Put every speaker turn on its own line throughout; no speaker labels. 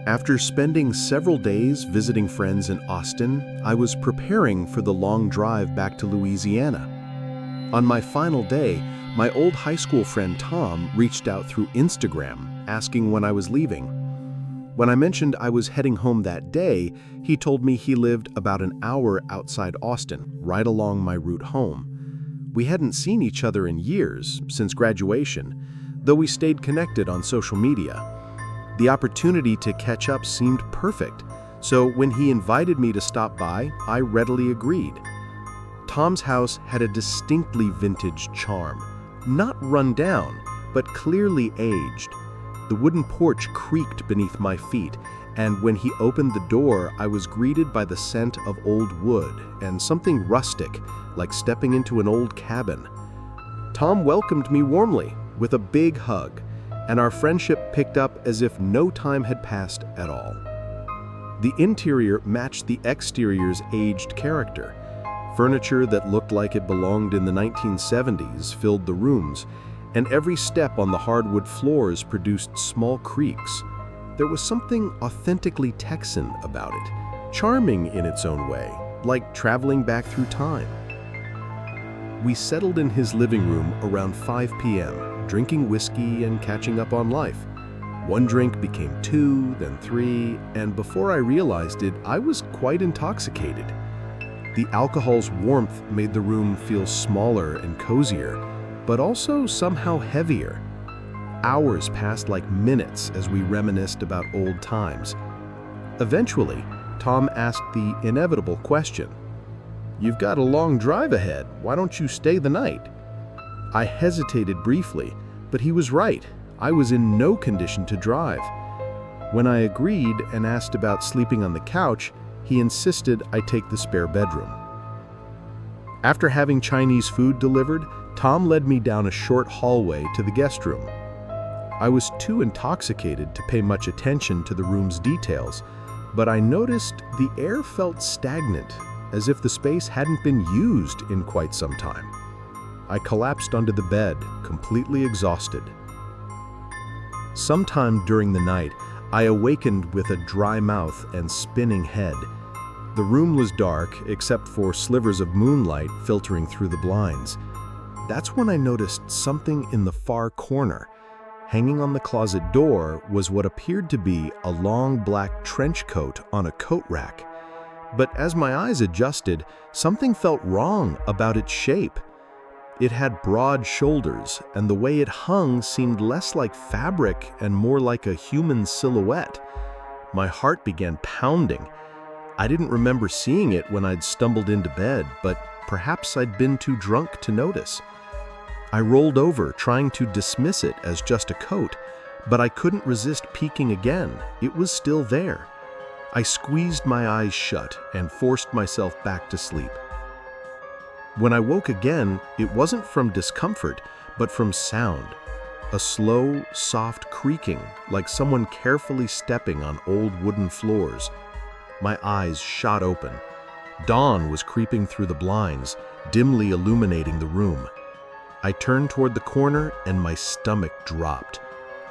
After spending several days visiting friends in Austin, I was preparing for the long drive back to Louisiana. On my final day, my old high school friend Tom reached out through Instagram, asking when I was leaving. When I mentioned I was heading home that day, he told me he lived about an hour outside Austin, right along my route home. We hadn't seen each other in years, since graduation, though we stayed connected on social media. The opportunity to catch up seemed perfect, so when he invited me to stop by, I readily agreed. Tom's house had a distinctly vintage charm, not run down, but clearly aged. The wooden porch creaked beneath my feet, and when he opened the door, I was greeted by the scent of old wood and something rustic, like stepping into an old cabin. Tom welcomed me warmly, with a big hug, and our friendship picked up as if no time had passed at all. The interior matched the exterior's aged character. Furniture that looked like it belonged in the 1970s filled the rooms, and every step on the hardwood floors produced small creaks. There was something authentically Texan about it, charming in its own way, like traveling back through time. We settled in his living room around 5 p.m., drinking whiskey and catching up on life. One drink became two, then three, and before I realized it, I was quite intoxicated. The alcohol's warmth made the room feel smaller and cozier, but also somehow heavier. Hours passed like minutes as we reminisced about old times. Eventually, Tom asked the inevitable question, "You've got a long drive ahead. Why don't you stay the night?" I hesitated briefly, but he was right. I was in no condition to drive. When I agreed and asked about sleeping on the couch, he insisted I take the spare bedroom. After having Chinese food delivered, Tom led me down a short hallway to the guest room. I was too intoxicated to pay much attention to the room's details, but I noticed the air felt stagnant, as if the space hadn't been used in quite some time. I collapsed onto the bed, completely exhausted. Sometime during the night, I awakened with a dry mouth and spinning head. The room was dark, except for slivers of moonlight filtering through the blinds. That's when I noticed something in the far corner. Hanging on the closet door was what appeared to be a long black trench coat on a coat rack. But as my eyes adjusted, something felt wrong about its shape. It had broad shoulders, and the way it hung seemed less like fabric and more like a human silhouette. My heart began pounding. I didn't remember seeing it when I'd stumbled into bed, but perhaps I'd been too drunk to notice. I rolled over, trying to dismiss it as just a coat, but I couldn't resist peeking again. It was still there. I squeezed my eyes shut and forced myself back to sleep. When I woke again, it wasn't from discomfort, but from sound. A slow, soft creaking, like someone carefully stepping on old wooden floors. My eyes shot open. Dawn was creeping through the blinds, dimly illuminating the room. I turned toward the corner and my stomach dropped.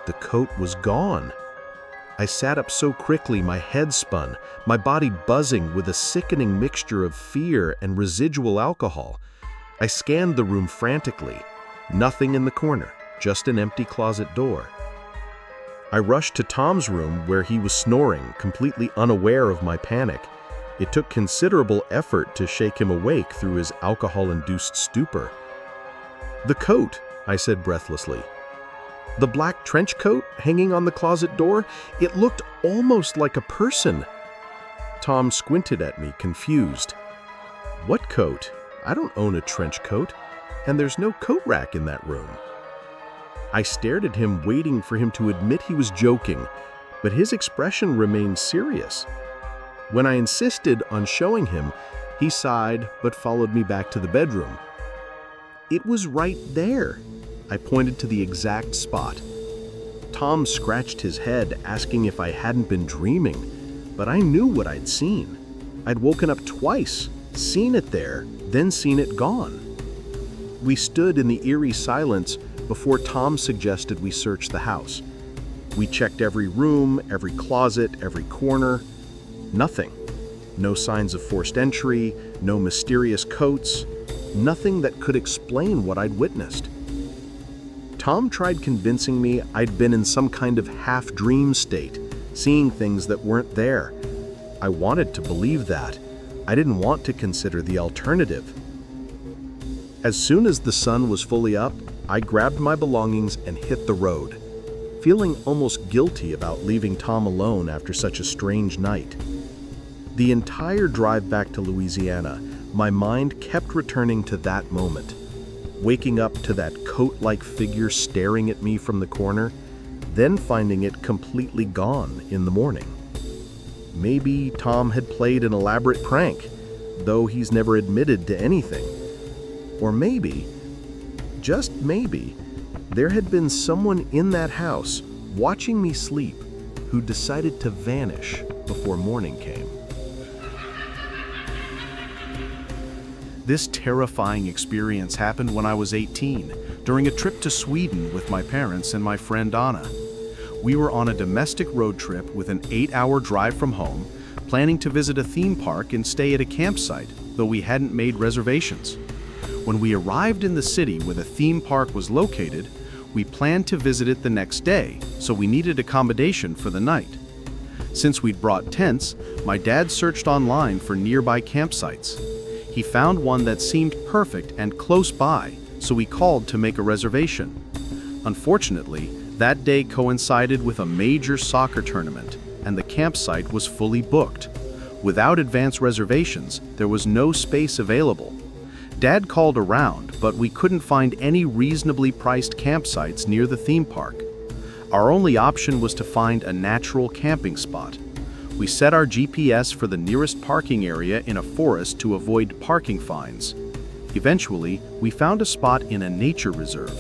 The coat was gone. I sat up so quickly my head spun, my body buzzing with a sickening mixture of fear and residual alcohol. I scanned the room frantically. Nothing in the corner, just an empty closet door. I rushed to Tom's room where he was snoring, completely unaware of my panic. It took considerable effort to shake him awake through his alcohol-induced stupor. "The coat," I said breathlessly. "The black trench coat hanging on the closet door, it looked almost like a person." Tom squinted at me, confused. "What coat? I don't own a trench coat, and there's no coat rack in that room." I stared at him, waiting for him to admit he was joking, but his expression remained serious. When I insisted on showing him, he sighed but followed me back to the bedroom. It was right there. I pointed to the exact spot. Tom scratched his head, asking if I hadn't been dreaming, but I knew what I'd seen. I'd woken up twice, seen it there, then seen it gone. We stood in the eerie silence, before Tom suggested we search the house. We checked every room, every closet, every corner. Nothing. No signs of forced entry, no mysterious coats, nothing that could explain what I'd witnessed. Tom tried convincing me I'd been in some kind of half-dream state, seeing things that weren't there. I wanted to believe that. I didn't want to consider the alternative. As soon as the sun was fully up, I grabbed my belongings and hit the road, feeling almost guilty about leaving Tom alone after such a strange night. The entire drive back to Louisiana, my mind kept returning to that moment, waking up to that coat-like figure staring at me from the corner, then finding it completely gone in the morning. Maybe Tom had played an elaborate prank, though he's never admitted to anything. Or maybe, just maybe, there had been someone in that house watching me sleep who decided to vanish before morning came. This terrifying experience happened when I was 18, during a trip to Sweden with my parents and my friend Anna. We were on a domestic road trip with an 8-hour drive from home, planning to visit a theme park and stay at a campsite, though we hadn't made reservations. When we arrived in the city where the theme park was located, we planned to visit it the next day, so we needed accommodation for the night. Since we'd brought tents, my dad searched online for nearby campsites. He found one that seemed perfect and close by, so we called to make a reservation. Unfortunately, that day coincided with a major soccer tournament, and the campsite was fully booked. Without advance reservations, there was no space available. Dad called around, but we couldn't find any reasonably priced campsites near the theme park. Our only option was to find a natural camping spot. We set our GPS for the nearest parking area in a forest to avoid parking fines. Eventually, we found a spot in a nature reserve.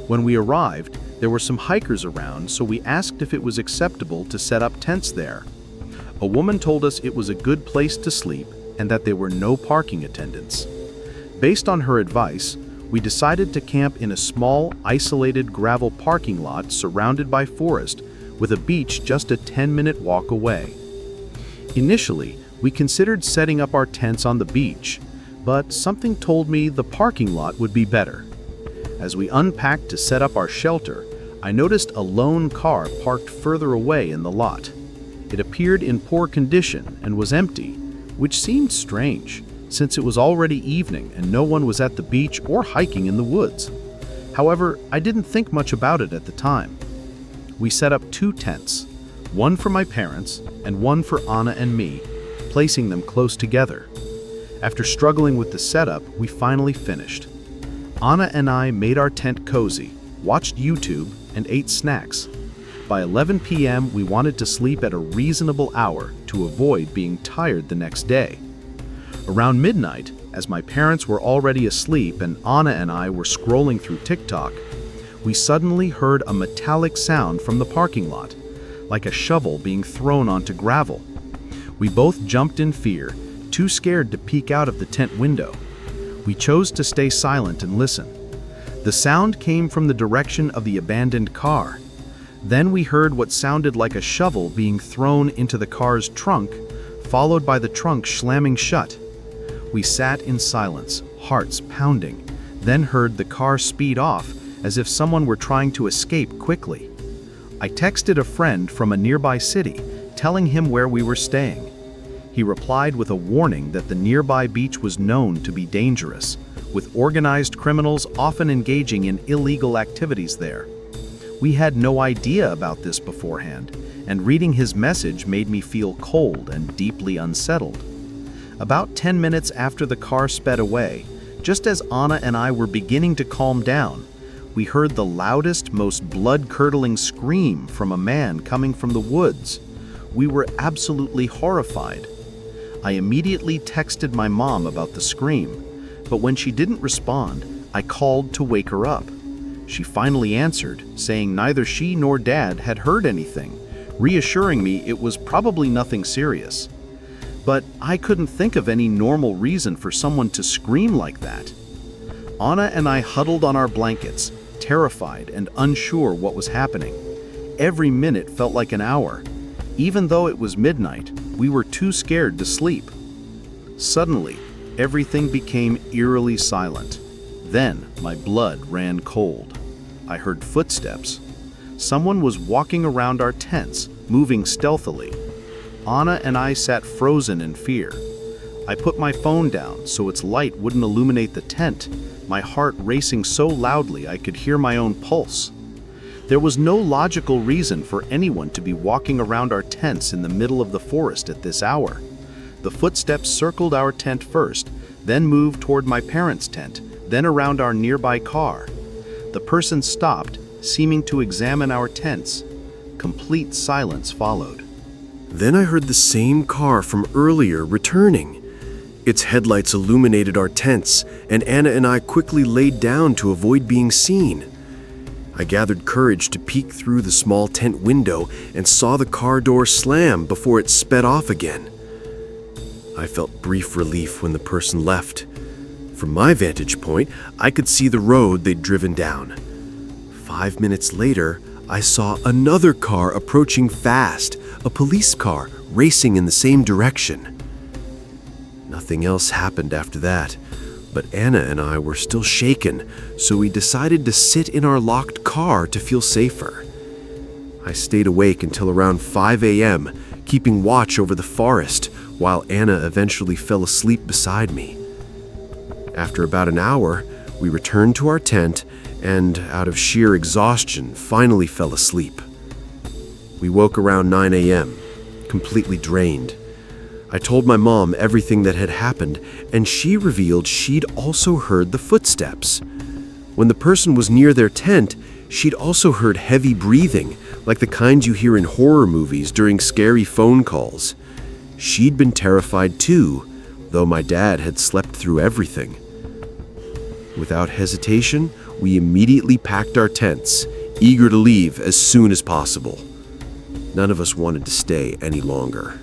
When we arrived, there were some hikers around, so we asked if it was acceptable to set up tents there. A woman told us it was a good place to sleep and that there were no parking attendants. Based on her advice, we decided to camp in a small, isolated gravel parking lot surrounded by forest, with a beach just a 10-minute walk away. Initially, we considered setting up our tents on the beach, but something told me the parking lot would be better. As we unpacked to set up our shelter, I noticed a lone car parked further away in the lot. It appeared in poor condition and was empty, which seemed strange, since it was already evening and no one was at the beach or hiking in the woods. However, I didn't think much about it at the time. We set up 2 tents, one for my parents and one for Anna and me, placing them close together. After struggling with the setup, we finally finished. Anna and I made our tent cozy, watched YouTube, and ate snacks. By 11 p.m., we wanted to sleep at a reasonable hour to avoid being tired the next day. Around midnight, as my parents were already asleep and Anna and I were scrolling through TikTok, we suddenly heard a metallic sound from the parking lot, like a shovel being thrown onto gravel. We both jumped in fear, too scared to peek out of the tent window. We chose to stay silent and listen. The sound came from the direction of the abandoned car. Then we heard what sounded like a shovel being thrown into the car's trunk, followed by the trunk slamming shut. We sat in silence, hearts pounding, then heard the car speed off as if someone were trying to escape quickly. I texted a friend from a nearby city, telling him where we were staying. He replied with a warning that the nearby beach was known to be dangerous, with organized criminals often engaging in illegal activities there. We had no idea about this beforehand, and reading his message made me feel cold and deeply unsettled. About 10 minutes after the car sped away, just as Anna and I were beginning to calm down, we heard the loudest, most blood-curdling scream from a man coming from the woods. We were absolutely horrified. I immediately texted my mom about the scream, but when she didn't respond, I called to wake her up. She finally answered, saying neither she nor Dad had heard anything, reassuring me it was probably nothing serious. But I couldn't think of any normal reason for someone to scream like that. Anna and I huddled on our blankets, terrified and unsure what was happening. Every minute felt like an hour. Even though it was midnight, we were too scared to sleep. Suddenly, everything became eerily silent. Then, my blood ran cold. I heard footsteps. Someone was walking around our tents, moving stealthily. Anna and I sat frozen in fear. I put my phone down so its light wouldn't illuminate the tent, my heart racing so loudly I could hear my own pulse. There was no logical reason for anyone to be walking around our tents in the middle of the forest at this hour. The footsteps circled our tent first, then moved toward my parents' tent, then around our nearby car. The person stopped, seeming to examine our tents. Complete silence followed.
Then I heard the same car from earlier returning. Its headlights illuminated our tents, and Anna and I quickly laid down to avoid being seen. I gathered courage to peek through the small tent window and saw the car door slam before it sped off again. I felt brief relief when the person left. From my vantage point, I could see the road they'd driven down. 5 minutes later, I saw another car approaching fast, a police car racing in the same direction. Nothing else happened after that, but Anna and I were still shaken, so we decided to sit in our locked car to feel safer. I stayed awake until around 5 a.m., keeping watch over the forest, while Anna eventually fell asleep beside me. After about an hour, we returned to our tent and, out of sheer exhaustion, finally fell asleep. We woke around 9 a.m., completely drained. I told my mom everything that had happened, and she revealed she'd also heard the footsteps. When the person was near their tent, she'd also heard heavy breathing, like the kind you hear in horror movies during scary phone calls. She'd been terrified too, though my dad had slept through everything. Without hesitation, we immediately packed our tents, eager to leave as soon as possible. None of us wanted to stay any longer.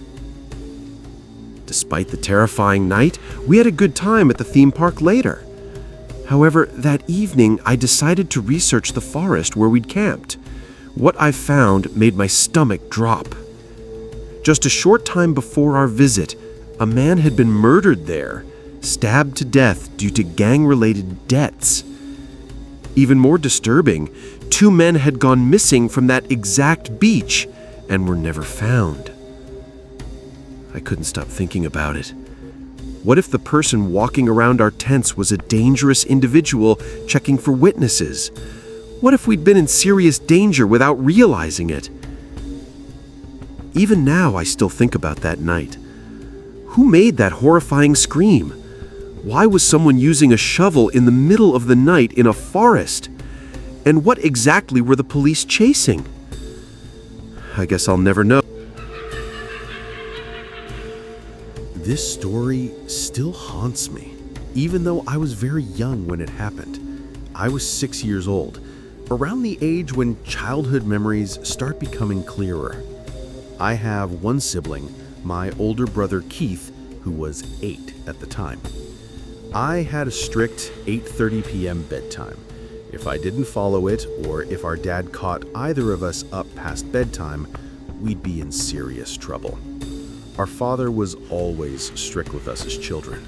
Despite the terrifying night, we had a good time at the theme park later. However, that evening, I decided to research the forest where we'd camped. What I found made my stomach drop. Just a short time before our visit, a man had been murdered there, stabbed to death due to gang-related debts. Even more disturbing, 2 men had gone missing from that exact beach and were never found. I couldn't stop thinking about it. What if the person walking around our tents was a dangerous individual checking for witnesses? What if we'd been in serious danger without realizing it? Even now, I still think about that night. Who made that horrifying scream? Why was someone using a shovel in the middle of the night in a forest? And what exactly were the police chasing? I guess I'll never know. This story still haunts me, even though I was very young when it happened. I was 6 years old, around the age when childhood memories start becoming clearer. I have one sibling, my older brother Keith, who was 8 at the time. I had a strict 8:30 p.m. bedtime. If I didn't follow it, or if our dad caught either of us up past bedtime, we'd be in serious trouble. Our father was always strict with us as children.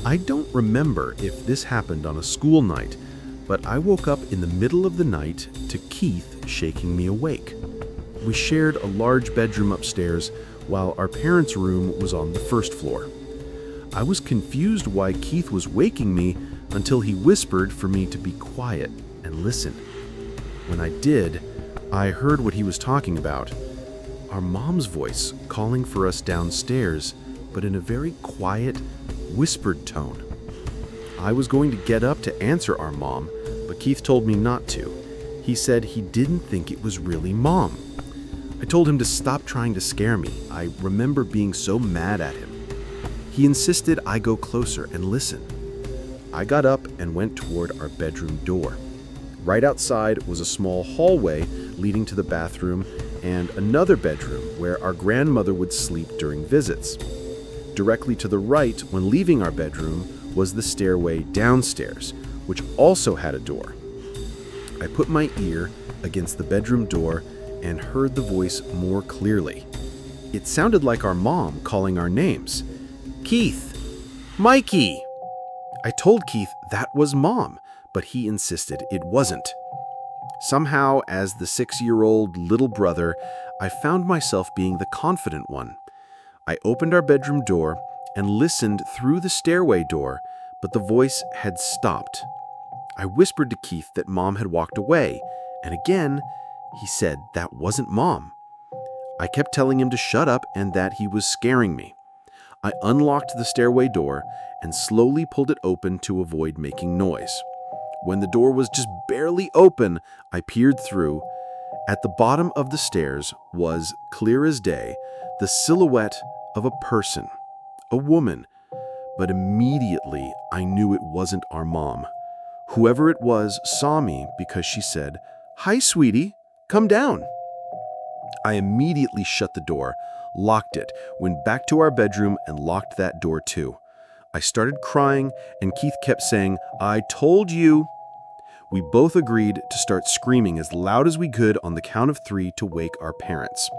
I don't remember if this happened on a school night, but I woke up in the middle of the night to Keith shaking me awake. We shared a large bedroom upstairs, while our parents' room was on the first floor. I was confused why Keith was waking me until he whispered for me to be quiet and listen. When I did, I heard what he was talking about. Our mom's voice calling for us downstairs, but in a very quiet, whispered tone. I was going to get up to answer our mom, but Keith told me not to. He said he didn't think it was really Mom. I told him to stop trying to scare me. I remember being so mad at him. He insisted I go closer and listen. I got up and went toward our bedroom door. Right outside was a small hallway leading to the bathroom and another bedroom where our grandmother would sleep during visits. Directly to the right, when leaving our bedroom, was the stairway downstairs, which also had a door. I put my ear against the bedroom door and heard the voice more clearly. It sounded like our mom calling our names. "Keith! Mikey!" I told Keith that was Mom, but he insisted it wasn't. Somehow, as the 6-year-old little brother, I found myself being the confident one. I opened our bedroom door and listened through the stairway door, but the voice had stopped. I whispered to Keith that Mom had walked away, and again, he said that wasn't Mom. I kept telling him to shut up and that he was scaring me. I unlocked the stairway door and slowly pulled it open to avoid making noise. When the door was just barely open, I peered through. At the bottom of the stairs was, clear as day, the silhouette of a person, a woman. But immediately, I knew it wasn't our mom. Whoever it was saw me because she said, "Hi, sweetie, come down." I immediately shut the door, locked it, went back to our bedroom and locked that door too. I started crying and Keith kept saying, "I told you." We both agreed to start screaming as loud as we could on the count of 3 to wake our parents.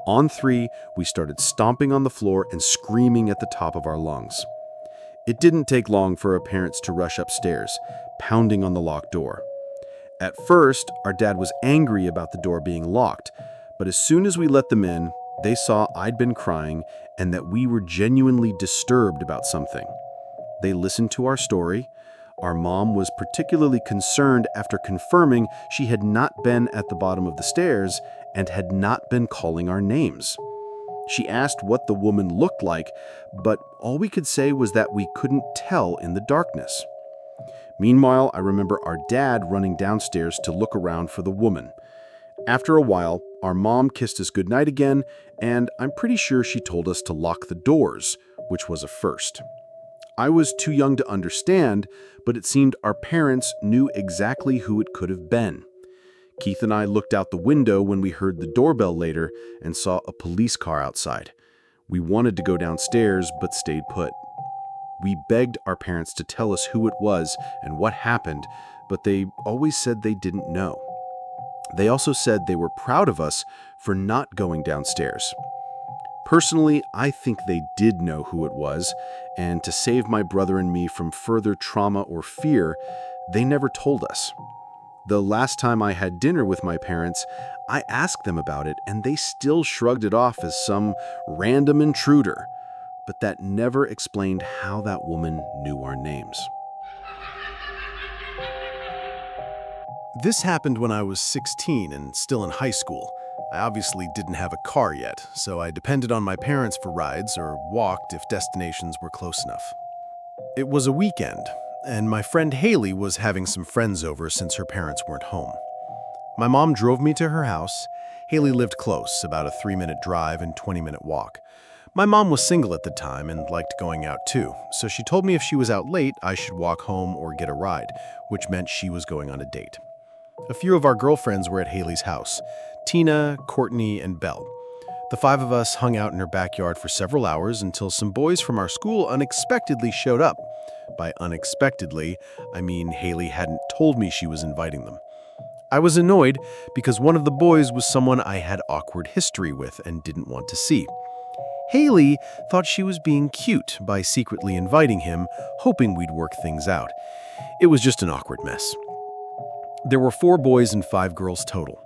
On 3, we started stomping on the floor and screaming at the top of our lungs. It didn't take long for our parents to rush upstairs, pounding on the locked door. At first, our dad was angry about the door being locked, but as soon as we let them in, they saw I'd been crying and that we were genuinely disturbed about something. They listened to our story. Our mom was particularly concerned after confirming she had not been at the bottom of the stairs and had not been calling our names. She asked what the woman looked like, but all we could say was that we couldn't tell in the darkness. Meanwhile, I remember our dad running downstairs to look around for the woman. After a while, our mom kissed us goodnight again, and I'm pretty sure she told us to lock the doors, which was a first. I was too young to understand, but it seemed our parents knew exactly who it could have been. Keith and I looked out the window when we heard the doorbell later and saw a police car outside. We wanted to go downstairs, but stayed put. We begged our parents to tell us who it was and what happened, but they always said they didn't know. They also said they were proud of us for not going downstairs. Personally, I think they did know who it was, and to save my brother and me from further trauma or fear, they never told us. The last time I had dinner with my parents, I asked them about it, and they still shrugged it off as some random intruder, but that never explained how that woman knew our names.
This happened when I was 16 and still in high school. I obviously didn't have a car yet, so I depended on my parents for rides or walked if destinations were close enough. It was a weekend, and my friend Haley was having some friends over since her parents weren't home. My mom drove me to her house. Haley lived close, about a 3-minute drive and 20-minute walk. My mom was single at the time and liked going out too, so she told me if she was out late, I should walk home or get a ride, which meant she was going on a date. A few of our girlfriends were at Haley's house: Tina, Courtney, and Belle. The 5 of us hung out in her backyard for several hours until some boys from our school unexpectedly showed up. By unexpectedly, I mean Haley hadn't told me she was inviting them. I was annoyed because one of the boys was someone I had awkward history with and didn't want to see. Haley thought she was being cute by secretly inviting him, hoping we'd work things out. It was just an awkward mess. There were 4 boys and 5 girls total.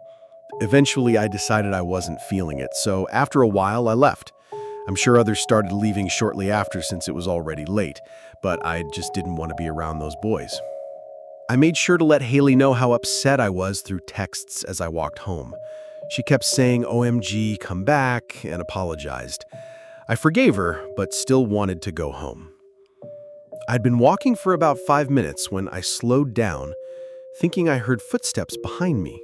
Eventually, I decided I wasn't feeling it, so after a while, I left. I'm sure others started leaving shortly after since it was already late, but I just didn't want to be around those boys. I made sure to let Haley know how upset I was through texts as I walked home. She kept saying, "OMG, come back," and apologized. I forgave her, but still wanted to go home. I'd been walking for about 5 minutes when I slowed down, thinking I heard footsteps behind me.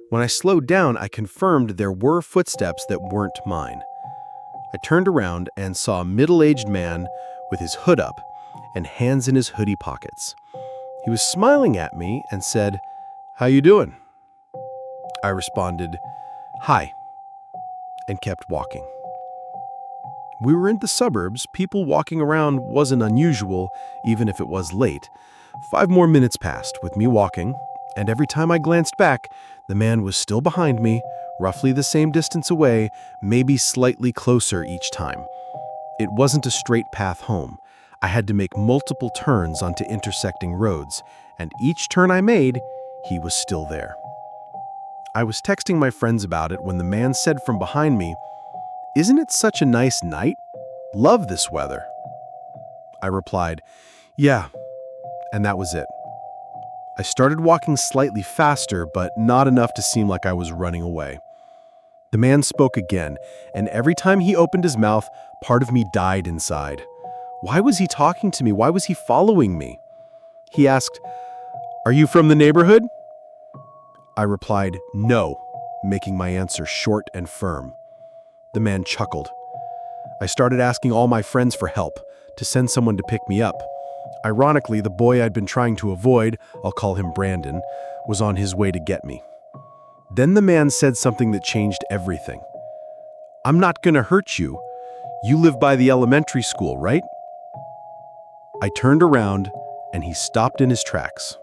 When I slowed down, I confirmed there were footsteps that weren't mine. I turned around and saw a middle-aged man with his hood up and hands in his hoodie pockets. He was smiling at me and said, "How you doing?" I responded, "Hi," and kept walking. We were in the suburbs. People walking around wasn't unusual, even if it was late. 5 more minutes passed with me walking.
And every time I glanced back, the man was still behind me, roughly the same distance away, maybe slightly closer each time. It wasn't a straight path home. I had to make multiple turns onto intersecting roads, and each turn I made, he was still there. I was texting my friends about it when the man said from behind me, "Isn't it such a nice night? Love this weather." I replied, "Yeah," and that was it. I started walking slightly faster, but not enough to seem like I was running away. The man spoke again, and every time he opened his mouth, part of me died inside. Why was he talking to me? Why was he following me? He asked, "Are you from the neighborhood?" I replied, "No," making my answer short and firm. The man chuckled. I started asking all my friends for help, to send someone to pick me up. Ironically, the boy I'd been trying to avoid, I'll call him Brandon, was on his way to get me. Then the man said something that changed everything. "I'm not gonna hurt you. You live by the elementary school, right?" I turned around, and he stopped in his tracks.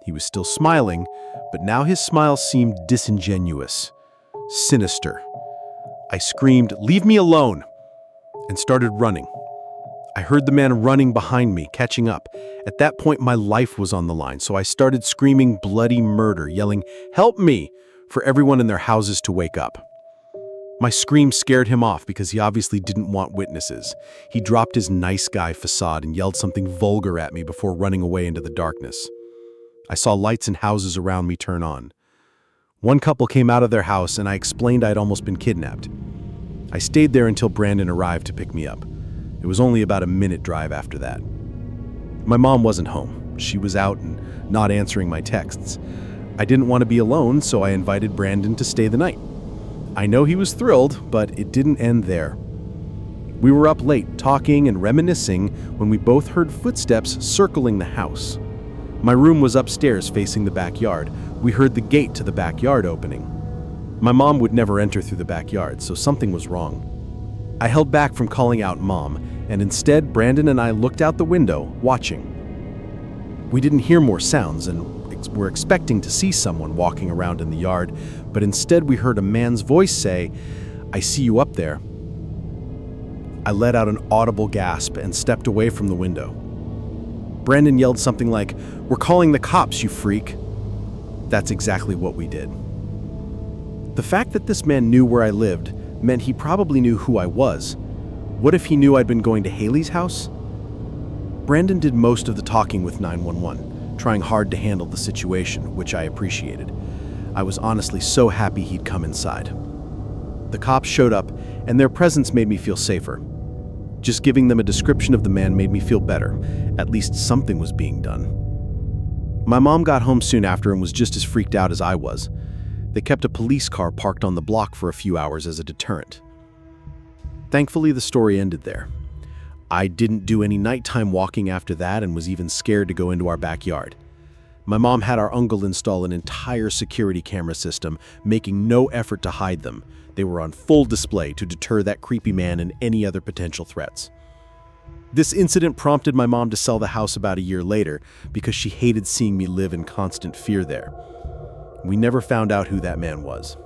He was still smiling, but now his smile seemed disingenuous, sinister. I screamed, "Leave me alone!" and started running. I heard the man running behind me, catching up. At that point, my life was on the line, so I started screaming bloody murder, yelling, "Help me!" for everyone in their houses to wake up. My scream scared him off because he obviously didn't want witnesses. He dropped his nice guy facade and yelled something vulgar at me before running away into the darkness. I saw lights in houses around me turn on. One couple came out of their house and I explained I'd almost been kidnapped. I stayed there until Brandon arrived to pick me up. It was only about a minute drive after that. My mom wasn't home. She was out and not answering my texts. I didn't want to be alone, so I invited Brandon to stay the night. I know he was thrilled, but it didn't end there. We were up late, talking and reminiscing, when we both heard footsteps circling the house. My room was upstairs facing the backyard. We heard the gate to the backyard opening. My mom would never enter through the backyard, so something was wrong. I held back from calling out Mom, and instead Brandon and I looked out the window, watching. We didn't hear more sounds and were expecting to see someone walking around in the yard, but instead we heard a man's voice say, "I see you up there." I let out an audible gasp and stepped away from the window. Brandon yelled something like, "We're calling the cops, you freak." That's exactly what we did. The fact that this man knew where I lived meant he probably knew who I was. What if he knew I'd been going to Haley's house? Brandon did most of the talking with 911, trying hard to handle the situation, which I appreciated. I was honestly so happy he'd come inside. The cops showed up, and their presence made me feel safer. Just giving them a description of the man made me feel better. At least something was being done. My mom got home soon after and was just as freaked out as I was. They kept a police car parked on the block for a few hours as a deterrent. Thankfully, the story ended there. I didn't do any nighttime walking after that and was even scared to go into our backyard. My mom had our uncle install an entire security camera system, making no effort to hide them. They were on full display to deter that creepy man and any other potential threats. This incident prompted my mom to sell the house about a year later because she hated seeing me live in constant fear there. We never found out who that man was.